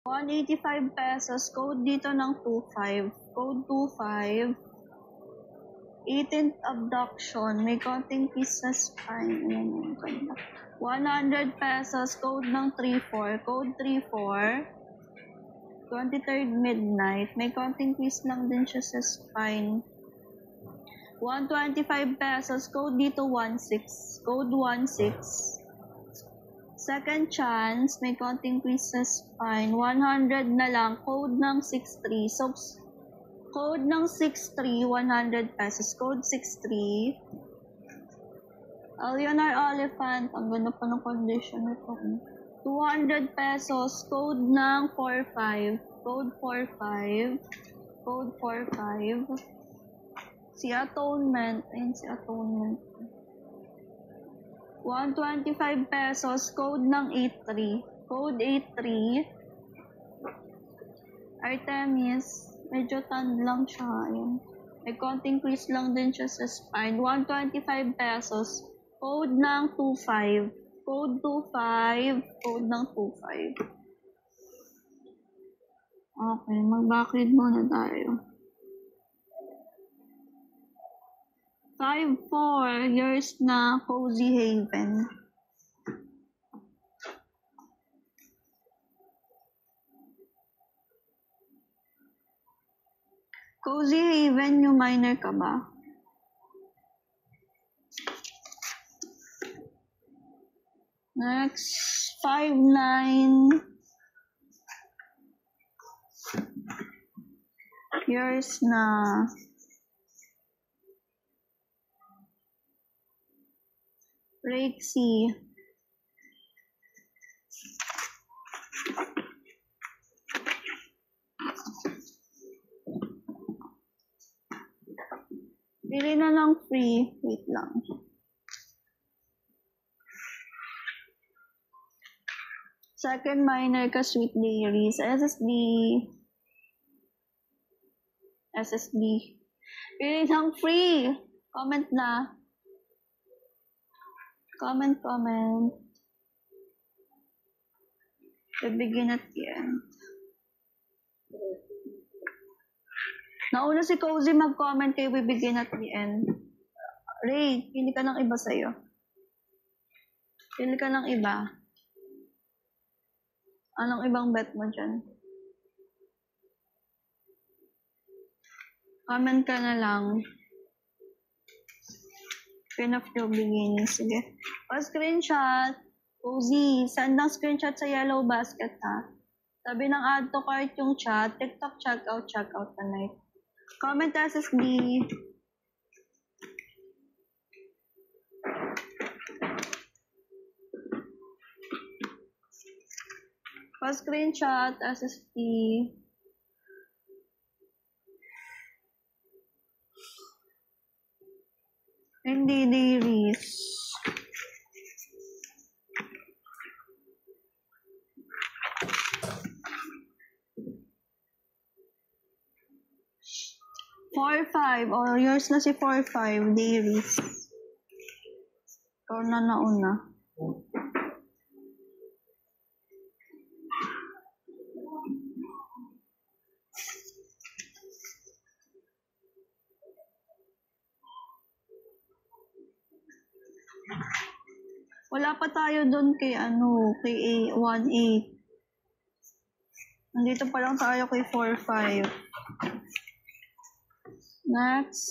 185 pesos. Code dito ng 25. Code 25. 18th abduction. May konting piece sa spine. Ayan yung ganda. 100 pesos. Code ng 34. Code 34. 23rd midnight. May konting piece lang din siya sa spine. 125 pesos. Code dito 16. Code 16. Second chance. May konting piece sa spine. 100 na lang. Code ng 63. So, code ng 63, 100 pesos. Code 63. Leonard Elephant. Ang ganda pa ng condition nito. 200 pesos. Code ng 45. Code 45. Code 45. Si Atonement. Ayun si Atonement. 125 pesos. Code ng 83. Code 83. Artemis. Medyo tan lang siya. Ayun. May konting crease lang din siya sa spine. 125 pesos. Code ng 25. Code 25. Code ng 25. Okay, mag-backride muna tayo. 5-4 years na Cozy Haven. Cozy Haven, yung minor ka ba? Next, 5-9 years na Rexy. Pili na lang free. Wait lang. Second minor ka, Sweet Dairies. SSD. SSD. Pili lang free. Comment na. Comment. Begin at the end. Nauna si Cozy mag-comment kay we begin at the end. Ray, pili ka ng iba sa'yo. Pili ka ng iba. Anong ibang bet mo dyan? Comment ka na lang. Pin of your beginning. Sige. Pa-screenshot. Cozy, send ng screenshot sa yellow basket ha. Sabi ng add to cart yung chat. TikTok checkout tonight. Comment SSD. Pa-screenshot SSD. Hindi dairies. $4-5. Oh, yours na si 4-5. Dairies. Ikaw na nauna. Wala pa tayo doon kay kay 1-8. Nandito pa lang tayo kay 4-5. Next.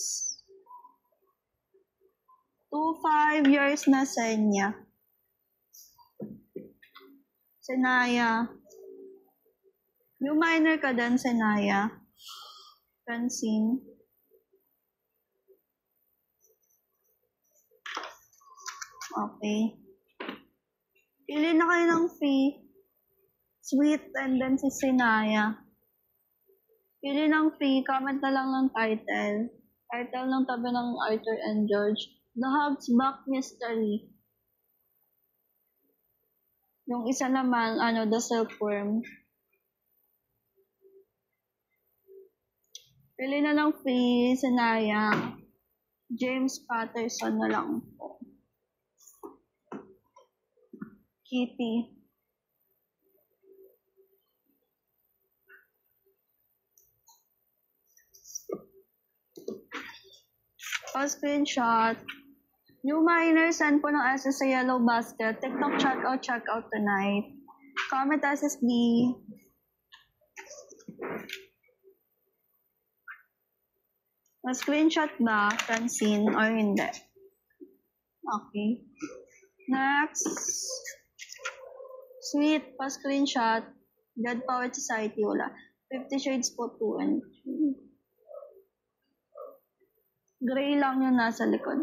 2-5 years na Senya. Senaya. Yung minor ka din, Senaya. Francine. Okay. Pili na kayo ng free. Sweet and then si Senaya. Pili ng free. Comment na lang ng title. Title ng tabi ng Arthur and George. The Hubsback Mystery. Yung isa naman, The Silkworm. Pili na lang free. Senaya. James Patterson na lang po. Kitty. Pa-screenshot. New miner, send po ng SS sa yellow basket. TikTok check out tonight. Comment SSB. Pa-screenshot ba, Francine, or hindi? Okay. Next. Sweet, pa-screenshot. God Power Society, wala. 50 Shades po 2 and 3. Gray lang yung nasa likod.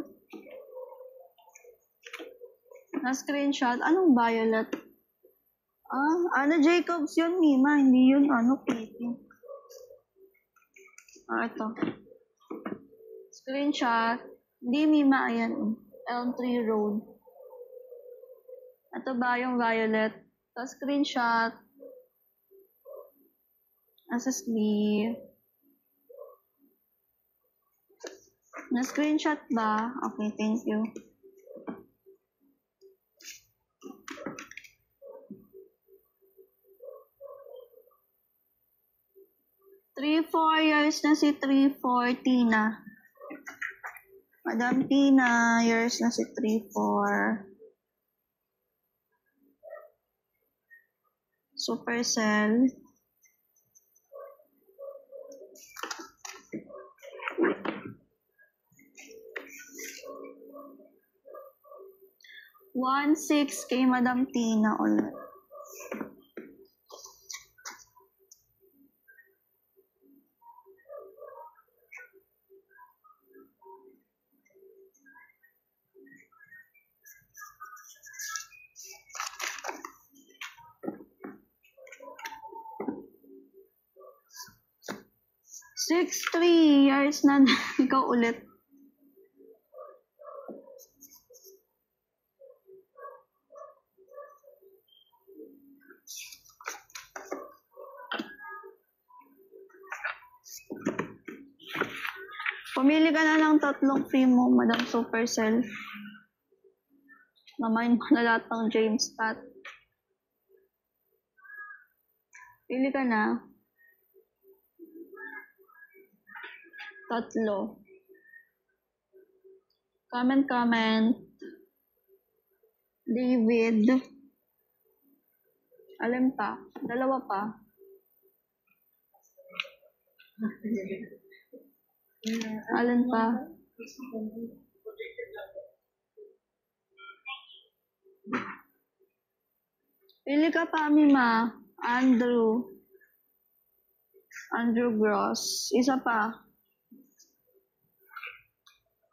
Na-screenshot. Anong violet? Anna Jacobs yun, Mima. Hindi yun, Kitty. Ito. Screenshot. Hindi, Mima. Ayan. Elm Tree Road. Ito ba yung violet? Ito, screenshot. SSB. Na-screenshot ba? Okay, thank you. 3-4 years na si 3-4 Tina. Madam Tina, years na si 3-4. Supercell. $1.6 kay Madam Tina ulit. Six, 3 years na ikaw ulit. Pumili ka na ng 3 free mo, Madam Supercell. Namain mo na lahat ng James Pat. Pili ka na. 3. Comment. David. Alin pa? 2 pa. Alin pa? Pili ka pa, Mima. Andrew Gross. Isa pa.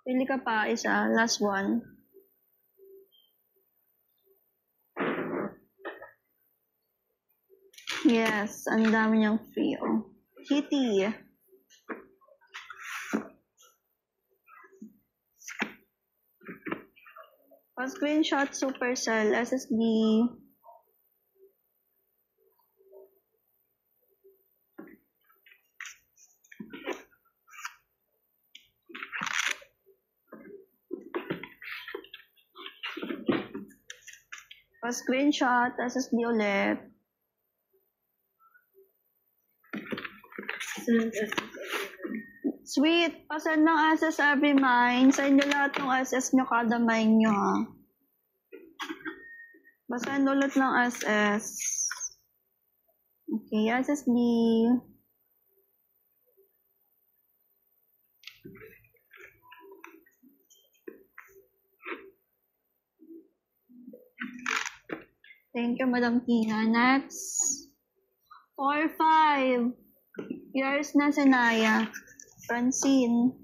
Pili ka pa, isa. Last one. Yes, ang dami niyang free. Oh. Kitty. Pa-screenshot Supercell, SSB. Pa-screenshot, SSB ulit. Sweet, pasend ng SS every mine. Sa inyo lahat ng SS nyo kada mine nyo, ha. Pasend ulit ng SS. Okay, SSB. Thank you, Madam Tina. Next. 4-5. Years na si Naya. Francine.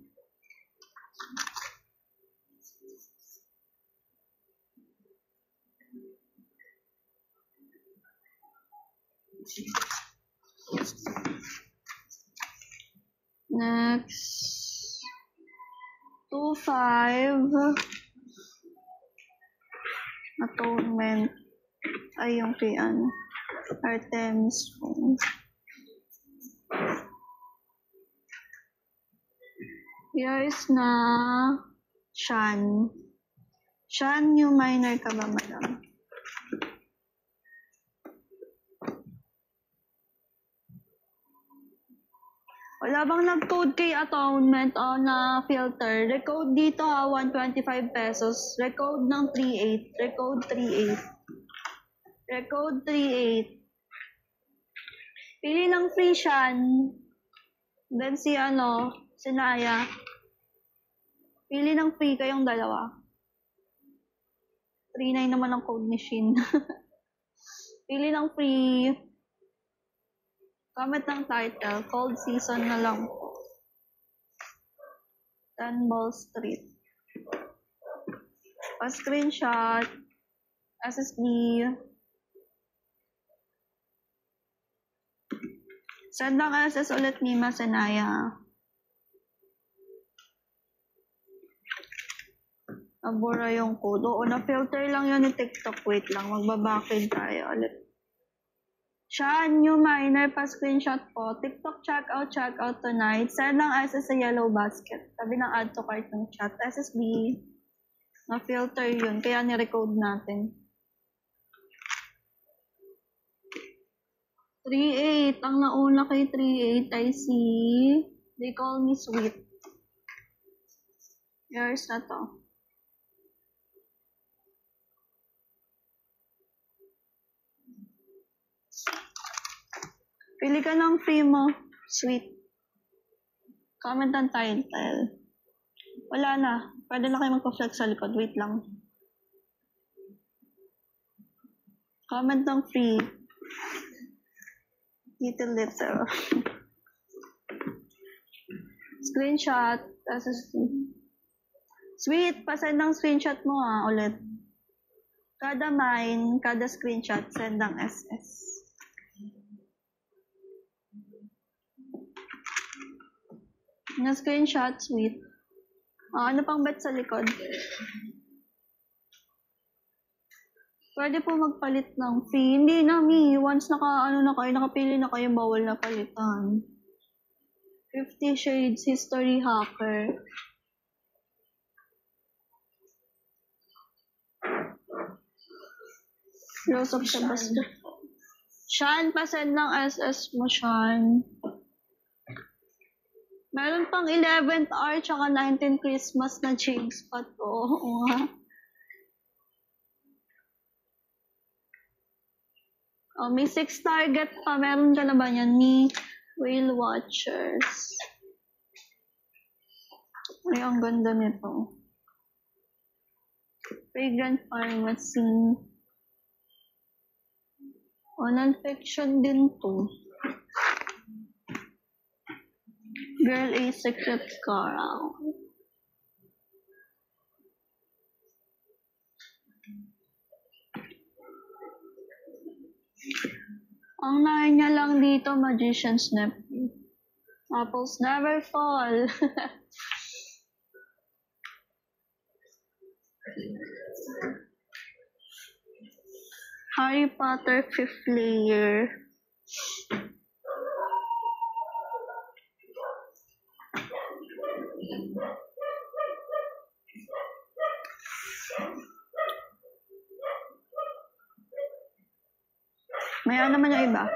Next. 2-5. Atonement. Ay, yung kay Artemis phone. Years na Shan. Shan, new minor ka ba, madam? Wala bang nag-code kay atonement o na filter? Recode dito ha, 125 pesos. Recode ng 38. Recode 38. Recode 38. Pili ng free Shan. Then si Naya. Pili ng free kayong dalawa. 39 naman ang code ni Shin. Pili ng free. Comment ng title. Cold season na lang po. 10 Ball Street. Pa-screenshot. SSD. Send ng SS ulit ni Masenaya. Nabura yung code. Oo, na-filter lang yun ni TikTok. Wait lang, magbabakid tayo ulit. Shan, new miner, pa-screenshot po. TikTok checkout tonight. Send ng SS sa yellow basket. Sabi ng add to cart ng chat. SSB. Na-filter yun, kaya ni-recode natin. 38. Ang nauna kay 38 ay si They Call Me Sweet. Yours na to. Pili ka ng free mo. Sweet. Comment ang title. Wala na. Pwede na kayo magpa-flex sa likod. Wait lang. Comment ng free. Little letter. Screenshot. Sweet. Pasend ng screenshot mo ulit. Kada mine, kada screenshot, send ng SS. Na screenshot, sweet. Ano pang bet sa likod? Pwede po magpalit ng fee. Hindi na, once nakapili na kayo, bawal na palitan. 50 Shades History Hacker. Rose of Sebastian. Shan, pasend ng SS mo, Shan. Meron pang 11th hour tsaka 19th Christmas na James pa to. Oo nga. Oh, may 6 target pa. Meron ka na ba yan ni Whale Watchers? Ay, ang ganda nito. Fragrant Pharmacy. Oh, non-fiction din to. Girl A Secret Coral. Ang nahin niya lang dito, Magician's Nephew. Apples never fall. Harry Potter 5th layer. Mayroon naman yung iba.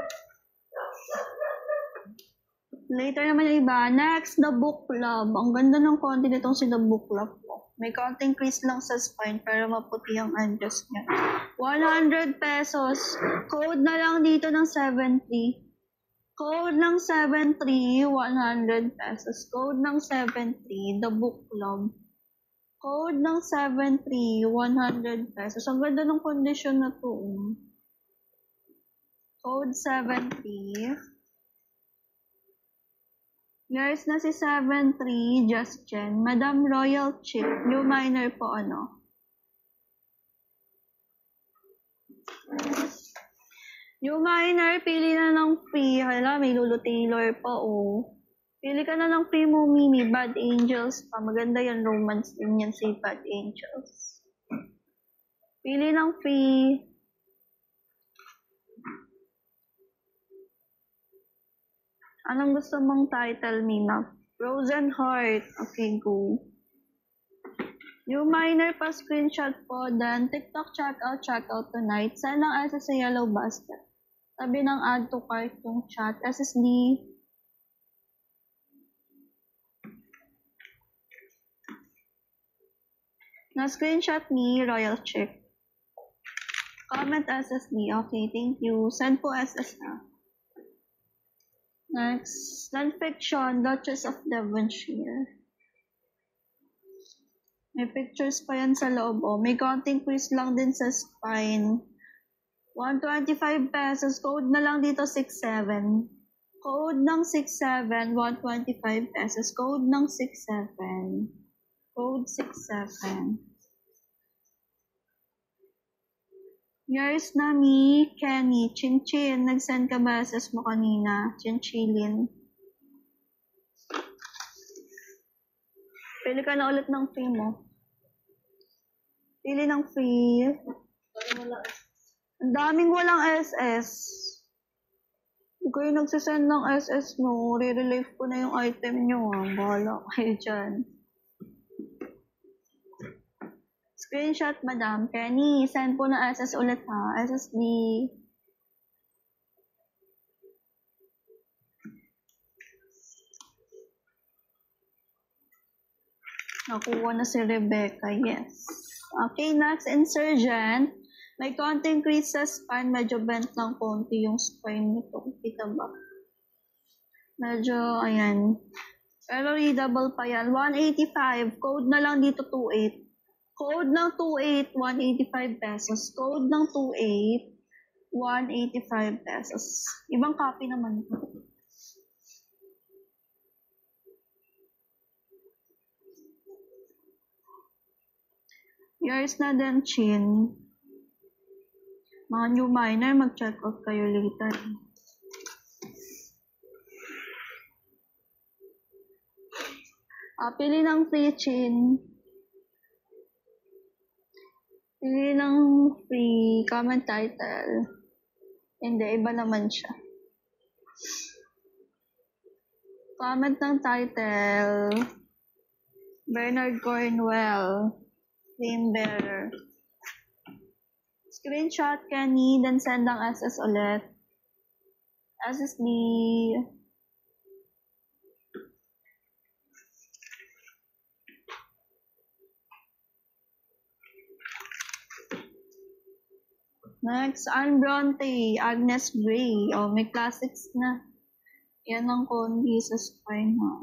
Later naman yung iba. Next, The Book Club. Ang ganda ng konti nitong si The Book Club po. May counting crease lang sa spine pero maputi ang address niya. 100 pesos. Code na lang dito ng 70. Code ng 73, 100 pesos. Code ng 73, The Book Club. Code ng 73, 100 pesos. Ang ganda ng condition na to. Code 70. Yours na si 73, Just Jen. Madam Royal Chip. New miner po New miner, pili na ng free. Hala, may Lulu Taylor pa Pili ka na ng free mo, Mimi. Bad Angels pa. Maganda yan, romance din yan si Bad Angels. Pili ng free. Anong gusto mong title, Mima? Frozen Heart. Okay, go. New miner pa screenshot po. Then, TikTok checkout tonight. Send ng SS sa yellow basket. Sabi ng add to cart yung chat. SSD. Na-screenshot ni Royal Chick. Comment SSD. Okay, thank you. Send po SS na. Next, non-fiction, Duchess of Devonshire. May pictures pa yan sa loob. Oh. May konting quiz lang din sa spine. 125 pesos. Code na lang dito 67. Code ng 67, 125 pesos. Code ng 67. Code 67. Yours na mi, Kenny. Chin-chin. Nag-send ka ba SS mo kanina? Chin-chilin. Pili ka na ulit ng free mo. Pili ng free. Ang daming walang SS. Hindi kayo nagsasend ng SS mo. Re-relieve ko na yung item nyo. Bahala kayo dyan. Screenshot, Madam Kenny. Send po na SS ulit ha. SSD. Nakuha na si Rebecca. Yes. Okay, next, Insurgent. May konting crease sa spine. Medyo bent lang konti yung spine nito. Kita ba? Medyo, ayan. Pero readable pa yan. 185. Code na lang dito 28. Code ng 28, 185 pesos. Code ng 28, 185 pesos. Ibang copy naman ito. Yours na din, Chin. Mga new miner, mag-check out kayo later. Pili ng free, Chin. Pili ng free comment title. Hindi, iba naman siya. Comment ng title. Bernard Cornwell. Flame bearer. Screenshot Kenny, then send ang SS ulit. SSD. Next, Anne Bronte, Agnes Gray. Oh, may classics na. Yan ang kondi sa spine mo.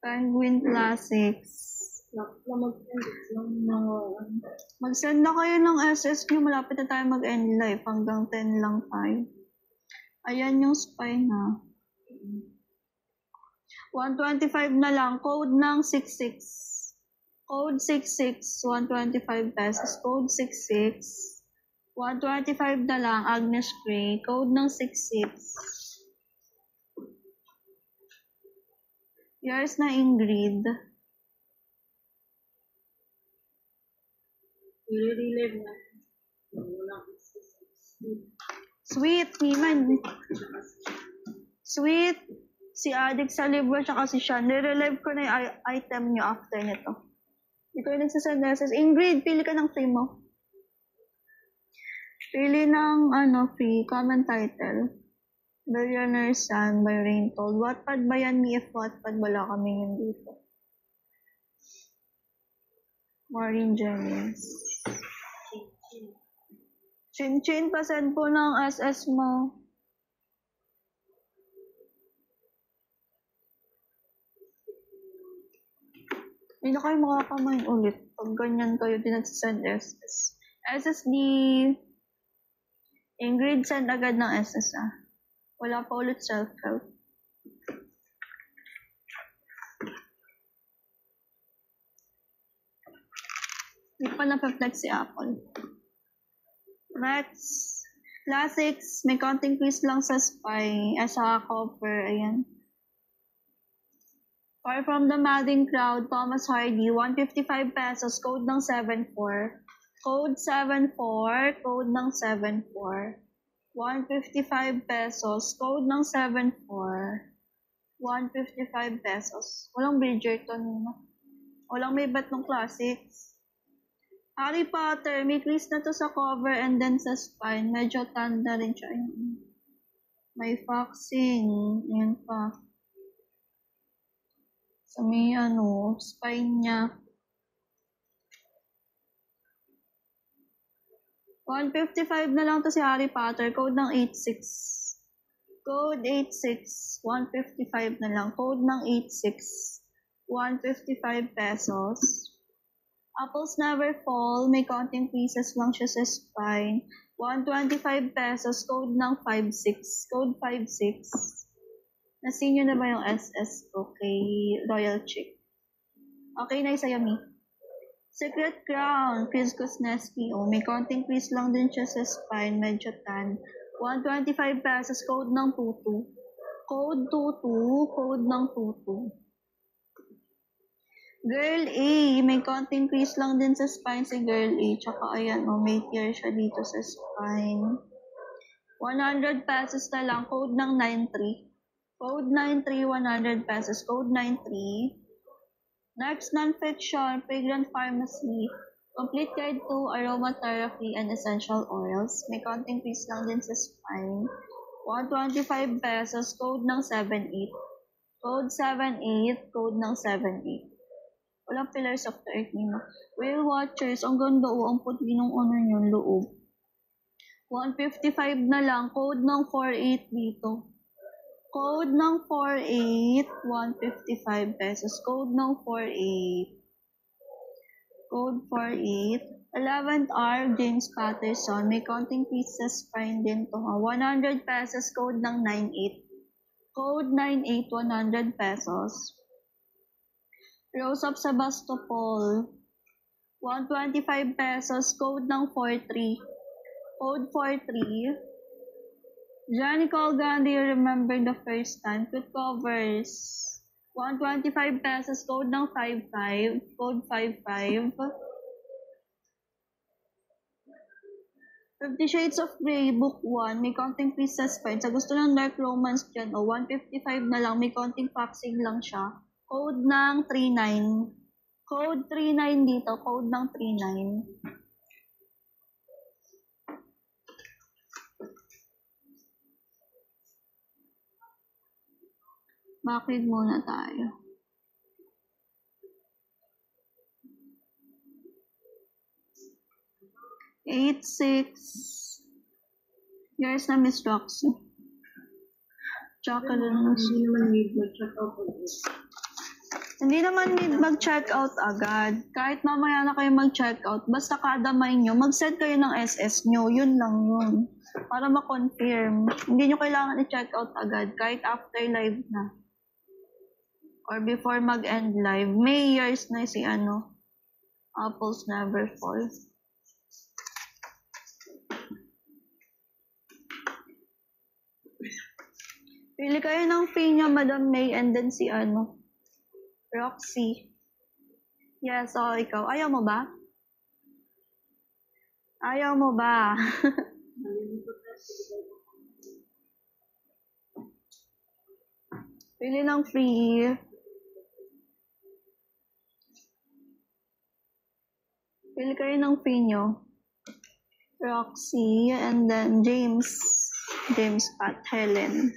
Penguin Classics. Mag-send na kayo ng SS nyo. Malapit na tayo mag-end live. Hanggang 10 lang tayo. Ayan yung spine ha. 125 na lang. Code ng 66. Code 66, 125 pesos. Code 66, 125 na lang. Agnes Gray. Code ng 66. Yours na, Ingrid. I-relive na. Sweet, Niman. Sweet. Si Addict sa libro, tsaka si Sean. Nire-relive ko na yung item nyo after nito. Ito yung nagsasend message. Ingrid, pili ka ng free mo. Pili ng, free. Comment title. Billionaire Sun by Raintold. Wattpad ba yan? If Wattpad, wala kami yun dito. Maureen Jennings. Chin-chin, pasend po ng SS mo. Hindi na kayo makakamain ulit. Pag ganyan kayo din nagsasend SS. SSD. Ingrid, send agad ng SS Wala pa ulit self-help. Hindi pa napaplag si Apple. Next. Classics. May konting quiz lang sa spy. Sa cover. Ayan. Far from the madding crowd, Thomas Hardy, 155 pesos, code ng 74. Code 74, code ng 74. 155 pesos, code ng 74. 155 pesos. Walang Bridgerton. Walang may bat ng classics. Harry Potter, may quiz na to sa cover and then sa spine. Medyo tanda rin siya. May foxing. Ayan pa. Sa may spine niya. 155 na lang to si Harry Potter. Code ng 86. Code 86. 155 na lang. Code ng 86. 155 pesos. Apples never fall. May konting pieces lang siya sa spine. 125 pesos. Code ng 56. Code 56. Nasin nyo na ba yung SS ko kay Royal Chick? Okay na sa'yo, Mi. Secret Crown, Chris Kuznetsky. May konting crease lang din siya sa spine, medyo tan. 125 pesos, code ng 22. Code 22, code ng 22. Girl A, may konting crease lang din sa spine si Girl A. Tsaka ayan, may tear siya dito sa spine. 100 pesos na lang, code ng 93. Code 93, 100 pesos, code 93. Next, non-fiction, Fragrant Pharmacy. Complete Guide to Aromatherapy and Essential Oils. May konting piece lang din sa spine. 125 pesos, code ng 78. Code 78, code ng 78. Walang Pillars of the Earth nyo. Whale Watchers, ang ganda ang puti ng yung loob. 155 na lang, code ng 48 dito. Code ng 48, 155 pesos. Code ng 48. Code 48. 11th hour, James Patterson. May konting pieces spine din to. 100 pesos. Code ng 98. Code 98, 100 pesos. Rose of Sebastopol. 125 pesos. Code ng 43. Code 43. Johnny Colgan, do you remember the first time? Foot covers. 125 pesos, code ng 55. Code 55. 50 Shades of Grey, Book 1. May konting piece suspense. Sa gusto ng dark romance dyan, 155 na lang. May konting faxing lang siya. Code ng 39. Code 39 dito. Code ng 39. Bakit muna tayo? Eight, 6. Yours na, Miss Roxy. Chocolate. Hindi naman need mag-check out agad. Kahit mamaya na kayo mag-check out, basta kada may nyo, mag-set kayo ng SS nyo. Yun lang yun. Para ma-confirm. Hindi nyo kailangan i-check out agad, kahit after live na. Or before mag-end live. May years na si Apples Never Fall. Pili kayo ng fee niya, Madam May, and then si Roxy. Yes, ikaw. Ayaw mo ba? Ayaw mo ba? Pili ng free. Pili kayo ng free nyo. Roxy, and then James, Pat, Helen.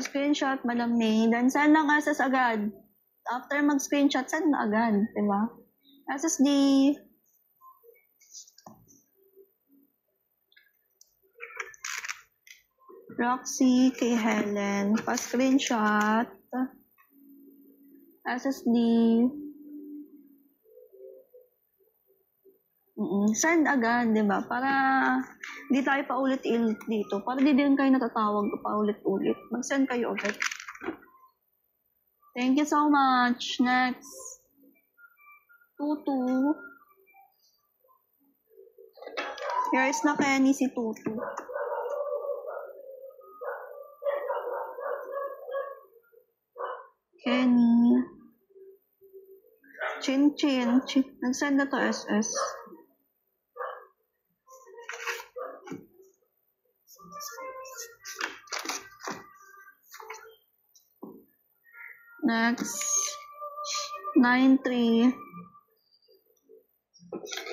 Screenshot, Madam May. Then, send ng access agad. After mag-screenshot, send na agad. Diba? SSD. Roxy, kay Helen. Pa-screenshot. SSD. Send agad, diba? Para di tayo paulit-ulit dito. Para di din kayo natatawag paulit-ulit. Mag-send kayo agad. Thank you so much. Next. Tutu. Yours na Kenny si Tutu. Kenny. Chin. Nag-send na to SS. Next. 9-3.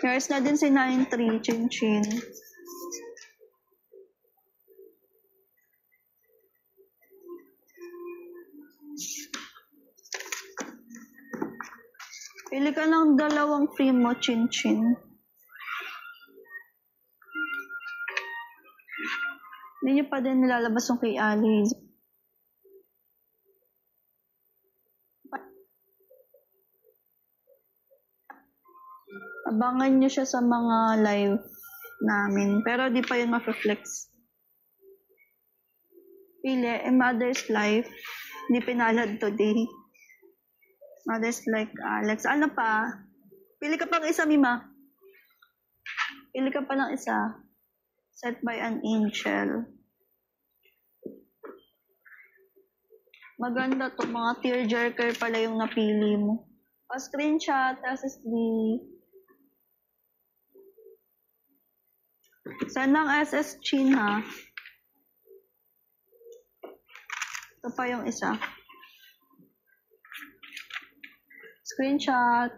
Yours na din si 9-3. Chin. Pili ka ng dalawang free mo, chin-chin. Hindi niyo pa din nilalabas yung kay Alice. Abangan niyo siya sa mga live namin. Pero di pa yun ma-flex. Pili, Mother's Life. Hindi pinalad today. Mother's like Alex. Ano pa? Pili ka pang isa, Mima. Pili ka pa ng isa. Set by an Angel. Maganda to. Mga tearjerker pala yung napili mo. Screenshot, SSD. Send ng SS Chin, ha? Ito pa yung isa. Screenshot.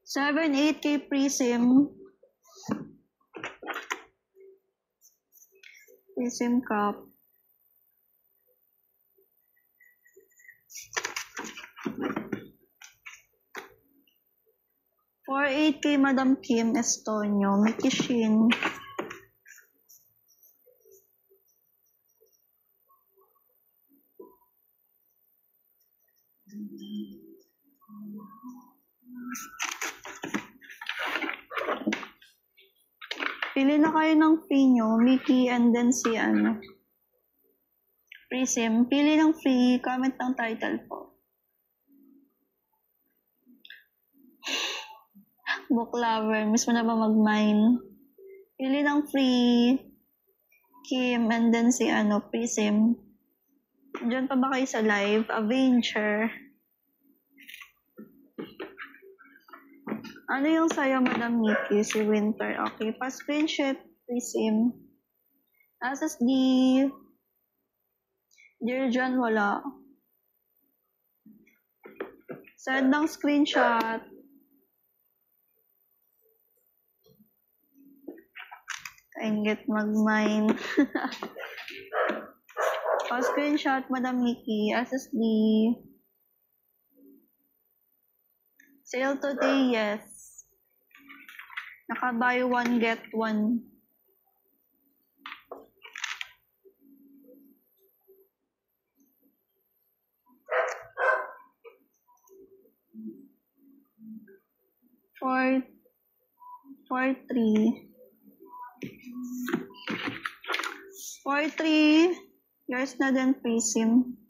Seven 8K Prism. Prism cup. 4-8 Madam Kim Estonio, Mickey Shin. Pili na kayo ng free nyo, Mickey, and then si Prism. Pili ng free, comment ng title po. Book lover, miss mo na ba mag-mine? Pili ng free, Kim, and then si Prism. Diyan pa ba kayo sa live? Avenger. Ano yung sayo, Madam Nikki? Si Winter. Okay. Pa-screenshot, Prism. SSD. Dear John, wala. Send ng screenshot. Kaingit mag-mine. Pa-screenshot, Madam Nikki. SSD. Sale today, yes. Naka-buy one, get one. For 3. Yours na din, Prism.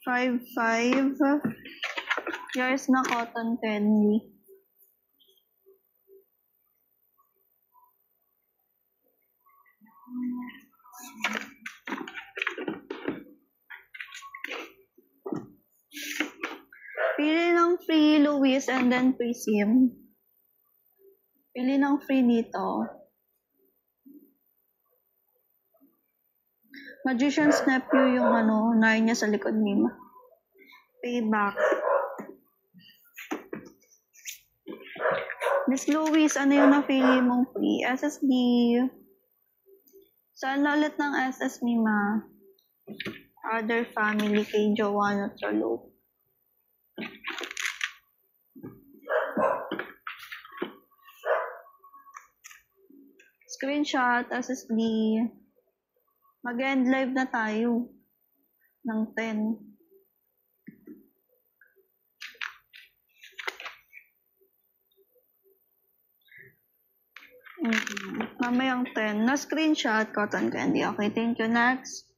5. Yours na cotton candy. Pili ng free Louis and then Prism. Pili ng free dito. Magician's Nephew yung Narnia sa likod ni Ma. Payback. Miss Louis, ano yung napili mong free? SSD. Saan na ulit ng SS ni Ma? Other family kay Joanna Tralo. Screenshot, SSD. Mag-end live na tayo ng 10. Mamayang 10. Na-screenshot, cotton candy. Okay, thank you. Next.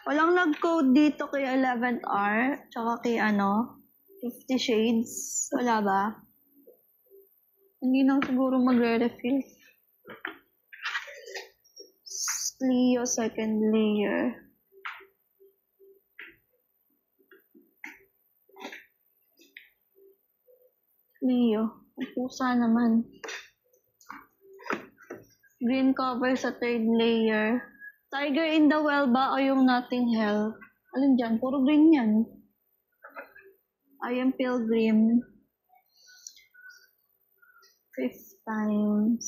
Walang nag-code dito kay 11th hour, tsaka kay 50 Shades. Wala ba? Hindi nang siguro magre-refill. Leo second layer. Leo. Pusa naman. Green cover sa third layer. Tiger in the Well ba o yung Nothing Hell? Alin dyan? Puro green yan. I am Pilgrim. 5 times.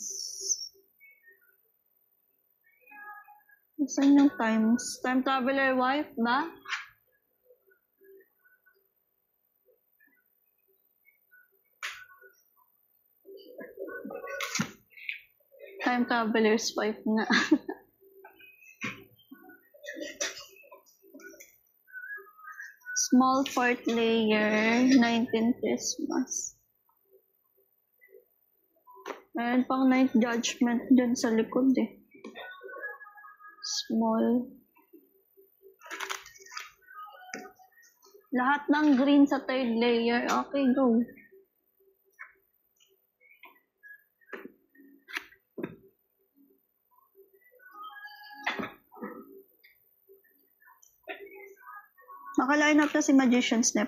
Saan yung times? Time traveler wife ba? Time traveler's wife nga. Small fourth layer, 19 Christmas. Meron pang Night Judgment dun sa likod eh. Small. Lahat ng green sa third layer. Okay, go. Naka-line up na si Magician Snap.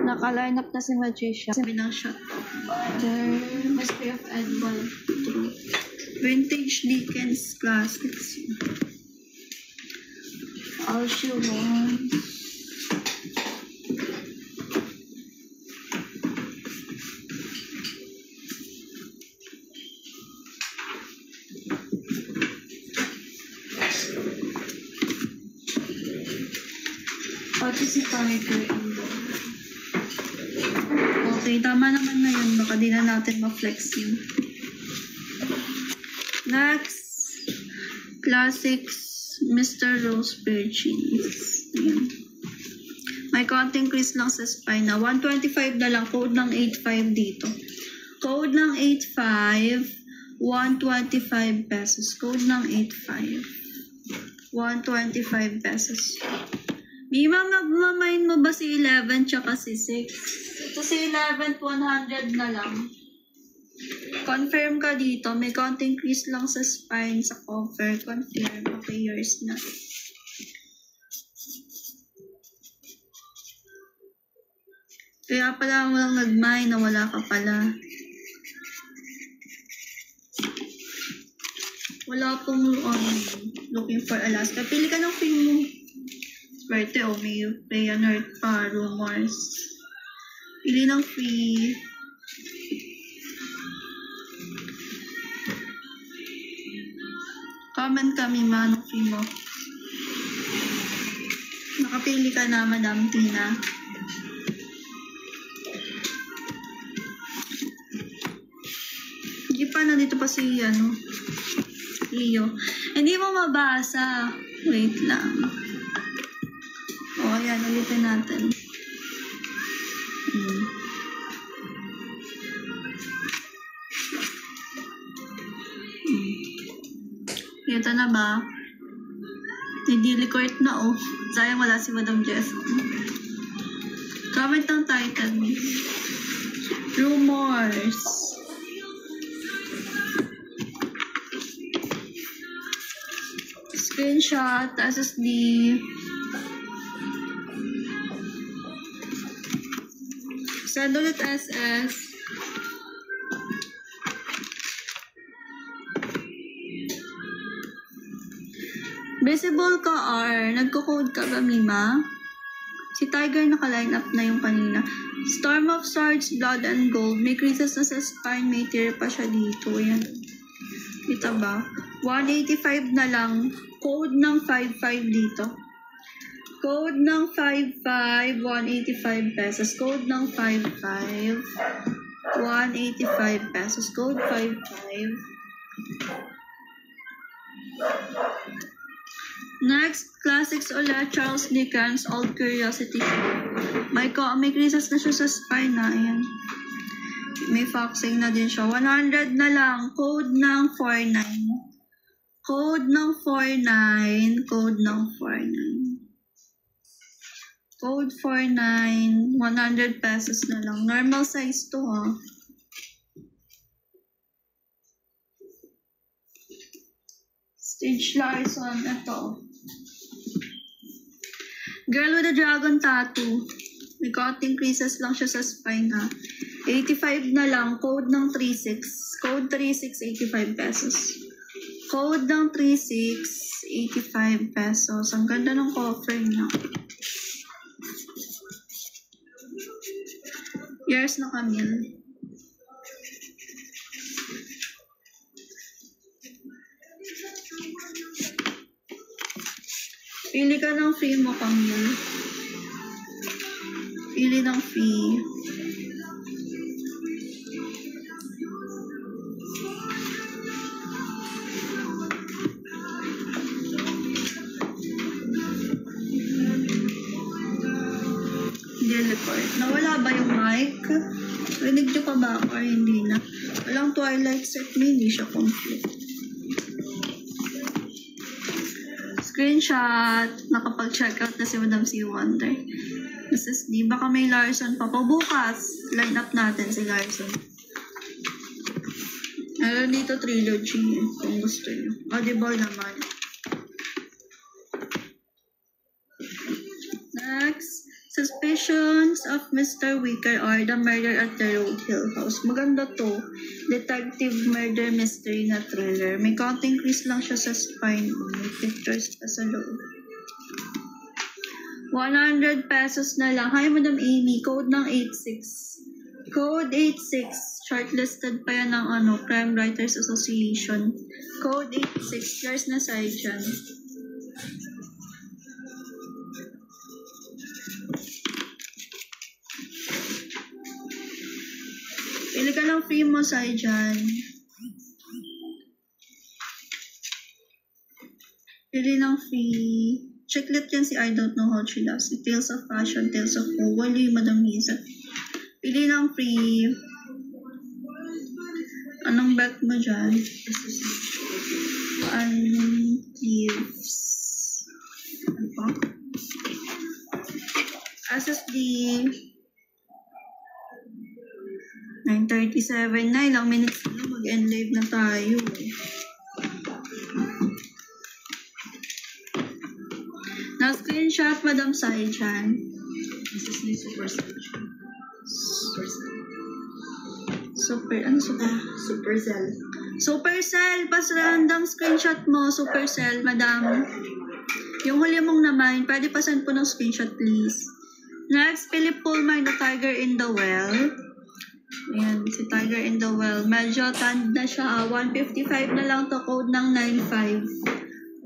Naka-line up na si Magician. Sabi ng shot. There, Mystery of Edward. Vintage Dickens Classics. All she wants. Pati si Tiger in there. Okay, tama naman na yun. Baka di na natin ma-flex yun. Next, Classics, Mr. Rose Virgins. Ayan. May konting crease lang sa spine na. 125 na lang. Code ng 85 dito. Code ng 85, 125 pesos. Code ng 85, 125 pesos. Mima, magmamain mo ba si 11 tsaka si 6? Ito si 11, 100 na lang. Confirm ka dito. May konting crease lang sa spine, sa cover. Confirm. Okay, yours na. Kaya pala mo lang nag-mine na wala ka pala. Wala pong looking for Alaska. Pili ka ng film mo. Swerte, may Play on Earth pa, Rumors. Pili ng free. Comment kami, manong free mo. Nakapili ka na, Madam Tina. Hindi pa, nandito pa si, Iyo. Hindi mo mabasa. Wait lang. O, ayan, ulitin natin. Ito na ba? Nidili-court na, oh. Sayang wala si Madam Jess. Comment ng title. Rumors. Screenshot, SSD. Send ulit SS. Visible ka, R. Nagko-code ka ba, Mima? Si Tiger naka-line up na yung kanina. Storm of Swords, Blood and Gold. May creases na sa spine. May tear pa siya dito. Ayan. Dito ba? 185 na lang. Code ng 55 dito. Code ng 55, 185 pesos. Code ng 55, 185 pesos. Code 55. Next, Classics ulit, Charles Dickens, Old Curiosity. May creases na siya sa spine na. Ayan. May foxing na din siya. 100 na lang. Code ng 49. Code ng 49. Code ng 49. Code 49. 100 pesos na lang. Normal size to, ha. Stage Larson. Ito. Girl with a Dragon Tattoo. May konting creases lang siya sa spine, ha. 85 na lang. Code ng 36. Code 36, 85 pesos. Code ng 36, 85 pesos. Ang ganda ng cover niya. Years na Camille. Pili ka ng free mo, Camille. Pili ng free. Record. Nawala ba yung mic? Rinig nyo pa ba ako or hindi na? Walang twilight set mo, hindi siya complete. Screenshot. Nakapag-check out na si Madam C. Wonder. SSD. Baka may Larson pa po. Bukas, line up natin si Larson. Meron dito trilogy kung gusto nyo. Audible naman. Next. Suspicions of Mr. Wicker are the murder at the Road Hill House. Maganda to. Detective murder mystery na thriller. May counting crease lang siya sa spine. May pictures pa sa loob. 100 pesos na lang. Hi, Madam Amy. Code ng 86. Code 86. Shortlisted pa yan ng Crime Writers Association. Code 86. Yours na side dyan. Pili ka ng free mo side dyan. Pili ng free. Checklet yan si I Don't Know How She Loves It. Tales of Passion, Tales of Woe. Wali, Madam Hiza. Pili ng free. Anong bet mo dyan? Thieves. Ano pa? SSD. 9:37 na. Ilang minutes na mag-end live na tayo. Na-screenshot, Madam Sai dyan. This is the Supercell. Ano super? Supercell. Supercell! Pas random screenshot mo, Supercell, Madam. Yung huli mong naman, pwede pasan po ng screenshot, please. Next, Philip Pullman, The Tiger in the Well. Ayan, si Tiger in the Well. Medyo tanned na siya. 155 na lang to. Code ng 95.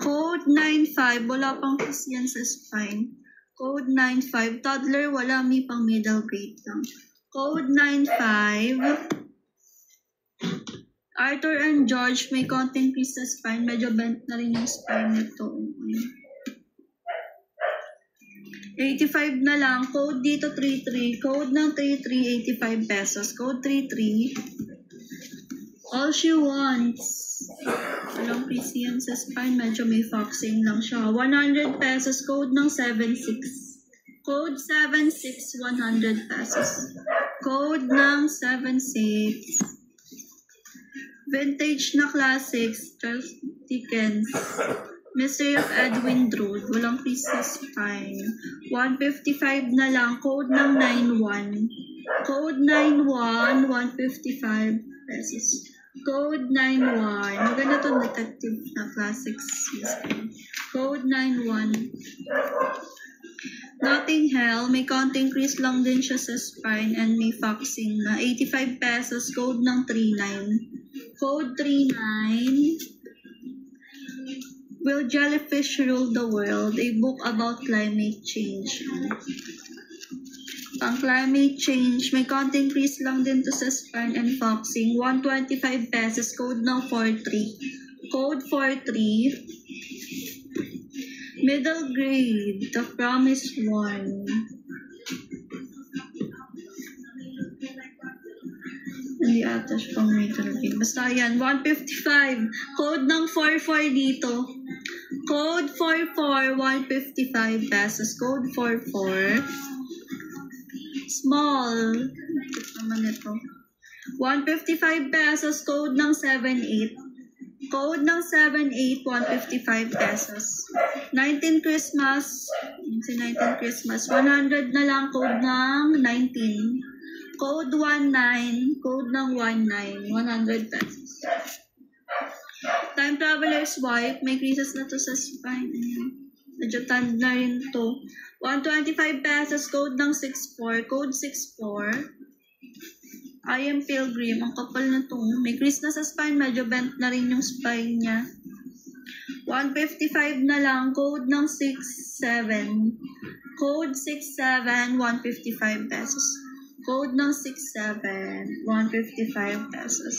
Code 95. Wala pang kiss yan sa spine. Code 95. Toddler, wala. May pang middle grade lang. Code 95. Arthur and George, may konting kiss sa spine. Medyo bent na rin yung spine nito. 85 na lang. Code dito 33. Code ng 33, 85 pesos. Code 33. All she wants. Walang PC yan sa spine. Medyo may foxing lang siya. 100 pesos. Code ng 76. Code 76, 100 pesos. Code ng 76. Vintage na classics. Charles Dickens. Mystery of Edwin Drood. Walang pieces time. 155 na lang. Code ng 91. Code 91, 155 pesos. Code 91. Maganda to detective na classics. Code 91. Notting Hill. May konting crease lang din siya sa spine and may foxing na. 85 pesos. Code ng 39. Code 39. Will Jellyfish Rule the World? A book about climate change. Pang climate change, may konting crease lang din to sa spine and foxing. 125 pesos. Code ng 43. Code 43. Middle grade. The Promised One. Hindi ata siya pang middle grade. Basta yan. 155. Code ng 44 dito. Code 44, 155 pesos. Code 44. Small. Ito naman ito. 155 pesos. Code ng 78. Code ng 78, 155 pesos. 19 Christmas. Si 19 Christmas. 100 na lang. Code ng 19. Code 19. Code ng 19. 100 pesos. Time Traveler's Wife. May creases na to sa spine. Ayan. Medyo tanned na rin to. 125 pesos. Code ng 64. Code 64. I am Pilgrim. Ang kapal na to. May crease na sa spine. Medyo bent na rin yung spine niya. 155 na lang. Code ng 67. Code 67, 155 pesos. Code ng 67, 155 pesos.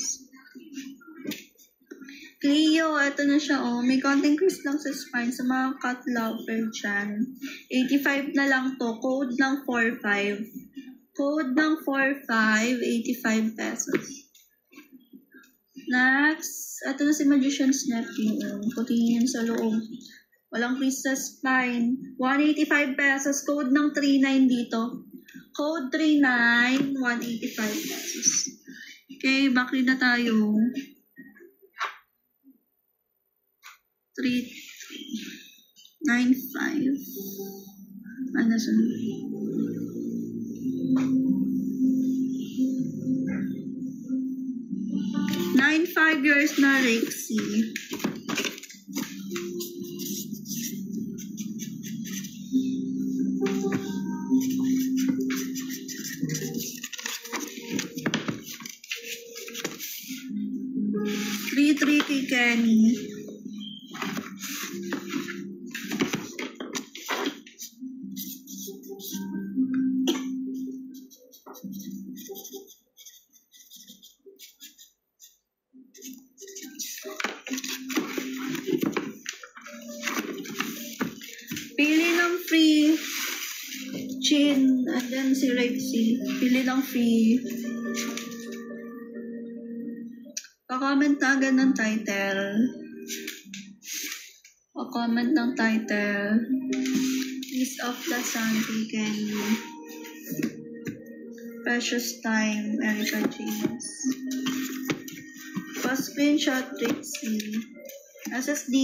Cleo, ito na siya, oh. May konting crease lang sa spine sa mga cut lover dyan. 85 na lang to. Code ng 45. Code ng 45, 85 pesos. Next, ito na si Magician's Nephew. Puti yun sa loob. Walang crease sa spine. 185 pesos. Code ng 39 dito. Code 39, 185 pesos. Okay, back na tayo. 3,395. Ano sunod? 9,5 years na Rexy. Three kay Kenny. Pili ng free Chin and then si Rexy. Pili ng free. Pa-comment na agad ng title. Pa-comment ng title. Piece of the Sun kay Kenny. Precious Time, Erica James. Pa-screenshot Rexy. SSD.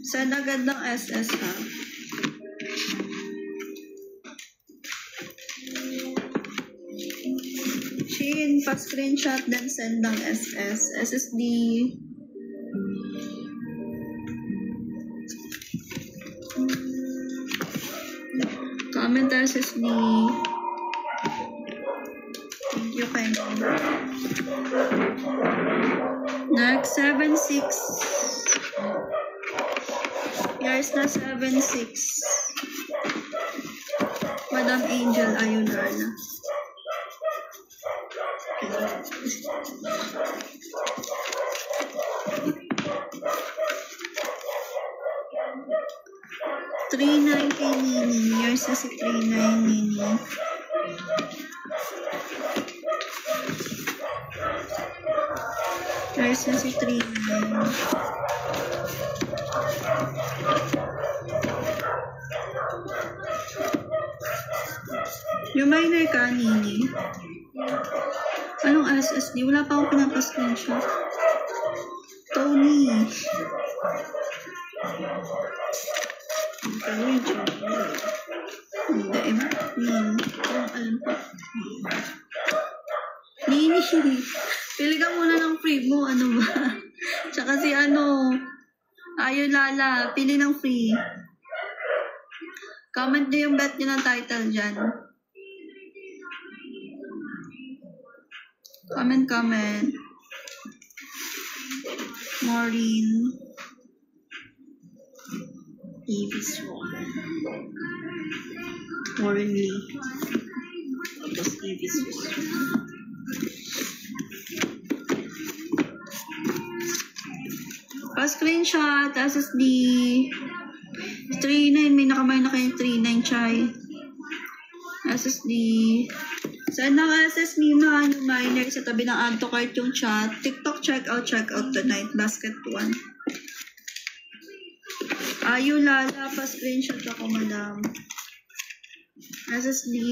Send agad ng SS ha. Chin, pa-screenshot then send ng SS. SSD. Comment SSD. Thank you, Ken. Next, 7-6. Years na 7-6. Madam Angel Ayunana. Three nine kay Nini. Years na si 3-9 Nini. Years na si 3-9. Yung minor ka, Nini. Anong SSD? Wala pa akong pinapa-screenshot. Tony. Hindi, Nini. Alam pa. Nini. Pili ka muna ng free mo. Ano ba? Tsaka si Ayo Lala. Pili ng free. Comment nyo yung bet nyo ng title dyan. Comment. Maureen. Davis Warren. Warren Lee. Tapos Davis Warren. Pa-screenshot, SSD. 3-9, may nakamay na kayo 3-9 chai. SSD. Send ng SSD mga minor sa tabi ng add to cart yung chat. TikTok check out tonight. Basket 1. Ayo Lala, pa-screenshot ako, madam. SSD.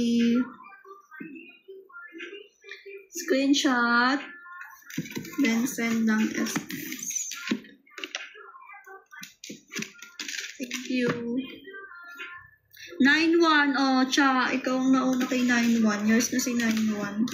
Screenshot. Then send ng SS. Thank you. 9-1. Oh, Cha, ikaw ang nauna kay 9-1. Yours na si 9-1.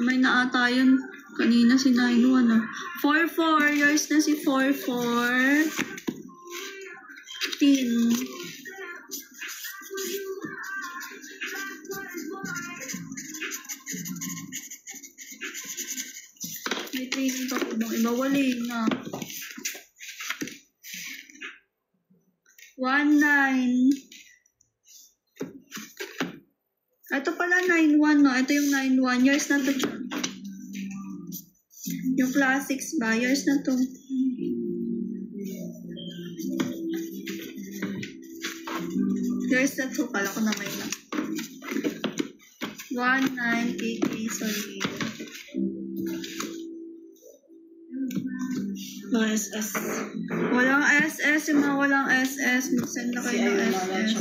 May na ata yun. Kanina si 9-1 ah. 4-4. Yours na si 4-4. 10. May training pa po bang iba? Wala na. 1-9. Ito pala 9-1 no. Ito yung 9-1. Yours na to. Yung classics ba? Yours na to. Yours na to. Kala ko na may na. 1-9 KK sorry. Mga SS. Walang SS. Yung mga walang SS. Mag-send na kayo ng SS.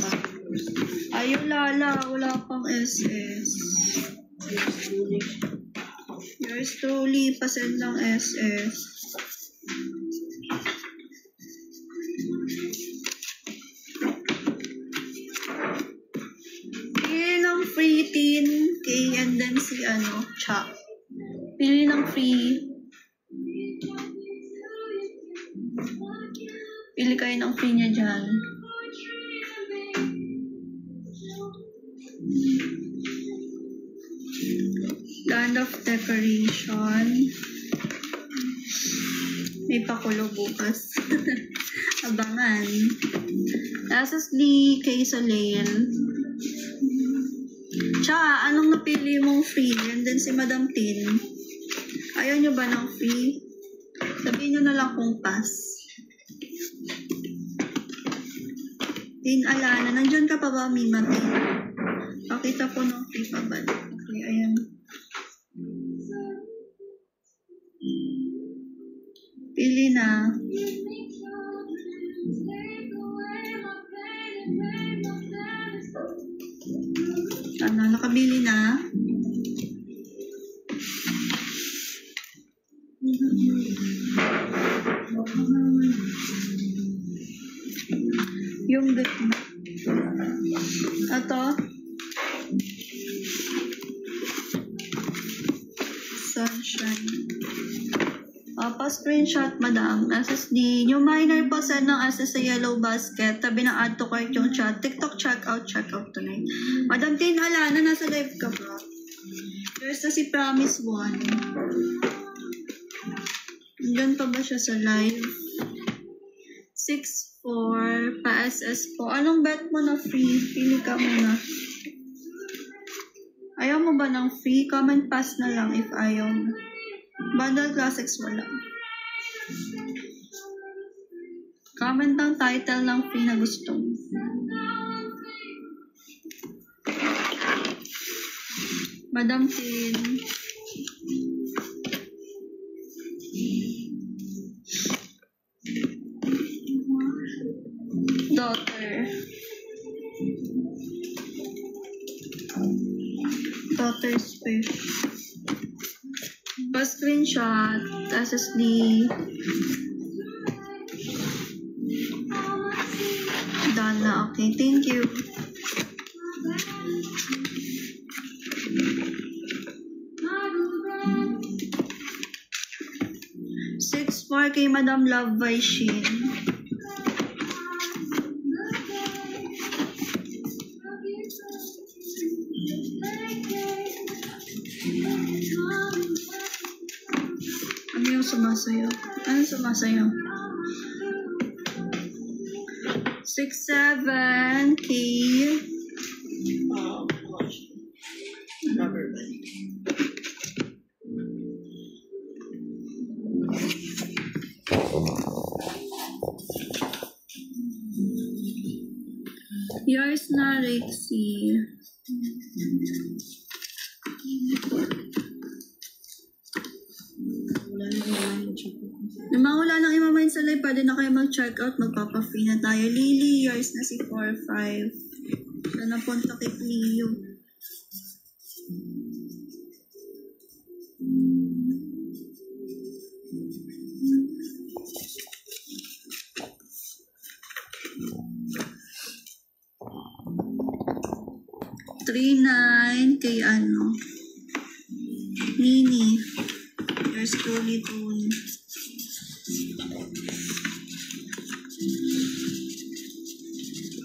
Ayun lala. Wala pang SS. Yours truly. Pasend ng SS. Pili ng free tin. K and then si Cha. Pili ng free. Pili kayo ng free niya dyan. Land of Decoration. May pakulo bukas. Abangan. Lastly, kay Soleil. Cha, anong napili mong free? And then si Madam Tin. Ayaw nyo ba ng free? Sabihin nyo na lang kung pass. Tin Alana, nandiyan ka pa ba, Mima Tin? Pakita po ng free pa ba? Okay, ayan. Pili na. Nakabili na. Yung gitna. Ito. Sunshine. Pa-screenshot, madam. SSD. Yung minor po send ng SS sa yellow basket. Tabi ng add to cart yung chat. TikTok check out tonight. Madam Tin Alana, nasa live ka ba? There's na si Promise 1. Hanggang pa ba siya sa live? 6-4. Pa-SS po. Anong bet mo na free? Pili ka muna. Ayaw mo ba ng free? Comment pass na lang if ayaw mo. Bundle Classics wala. Comment ang title ng free na gusto mo. Madam Tin. Daughter's fish. Pa-screenshot. SSD. Done na. Okay, thank you. kay Madam Love Vaishin. Ano yung sumasayo? Ano sumasayo? 6-7 kay Rubber band. Yours na, Rexy. Yung mga wala nang imamain sa live, pwede na kayo mag-check out, magpapa-free na tayo. Lily, yours na si 4-5. So, napunta kay Cleo. Kay ano. Nini, you're slowly too